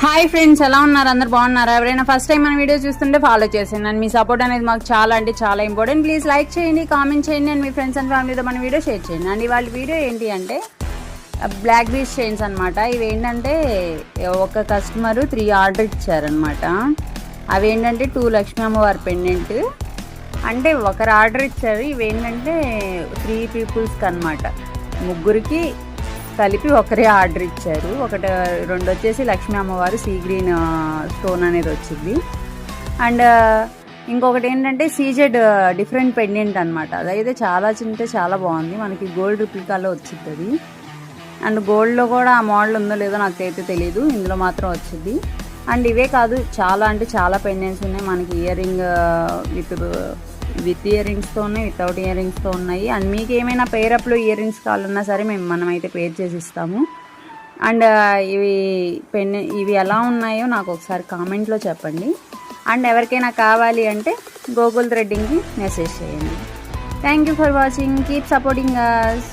Hi friends, ఎలా ఉన్నారు? అందరు బాగున్నారా? ఎవరైనా ఫస్ట్ టైం మన వీడియో చూస్తుంటే ఫాలో చేసేయండి. అండ్ మీ సపోర్ట్ అనేది మాకు చాలా అంటే చాలా ఇంపార్టెంట్. ప్లీజ్ లైక్ చేయండి, కామెంట్ చేయండి, అండ్ మీ ఫ్రెండ్స్ అండ్ ఫ్యామిలీతో మన వీడియో షేర్ చేయండి. అండ్ ఇవాళ వీడియో ఏంటి అంటే బ్లాక్ బీచ్ చైన్స్ అనమాట. ఇవి ఏంటంటే ఒక కస్టమరు 3 ఆర్డర్ ఇచ్చారనమాట. అవి ఏంటంటే 2 లక్ష్మీ అమ్మవారి పెండెంట్ అంటే ఒకరు ఆర్డర్ ఇచ్చారు. ఇవి ఏంటంటే 3 పీపుల్స్కి అనమాట, ముగ్గురికి కలిపి ఒకరే ఆర్డర్ ఇచ్చారు. 2 వచ్చేసి లక్ష్మీ అమ్మవారు సీ గ్రీన్ స్టోన్ అనేది వచ్చింది. అండ్ ఇంకొకటి ఏంటంటే సీజెడ్ డిఫరెంట్ పెండెంట్ అనమాట. అదైతే చాలా బాగుంది. మనకి గోల్డ్ రిప్లికాలో వచ్చింది అది. అండ్ గోల్డ్లో కూడా ఆ మోడల్ ఉందో లేదో నాకైతే తెలియదు, ఇందులో మాత్రం వచ్చింది. అండ్ ఇవే కాదు, చాలా అంటే చాలా పెండెంట్స్ ఉన్నాయి. మనకి ఇయర్ రింగ్ విత్ ఇయర్ రింగ్స్తో ఉన్నాయి, వితౌట్ ఇయర్ రింగ్స్తో ఉన్నాయి. అండ్ మీకు ఏమైనా పేరప్లో ఇయర్ రింగ్స్ కావాలన్నా సరే మనమైతే పేర్ చేసి ఇస్తాము. అండ్ ఇవి ఎలా ఉన్నాయో నాకు ఒకసారి కామెంట్లో చెప్పండి. అండ్ ఎవరికైనా కావాలి అంటే గూగుల్ థ్రెడ్డింగ్కి మెసేజ్ చేయండి. Thank you for watching. Keep supporting us.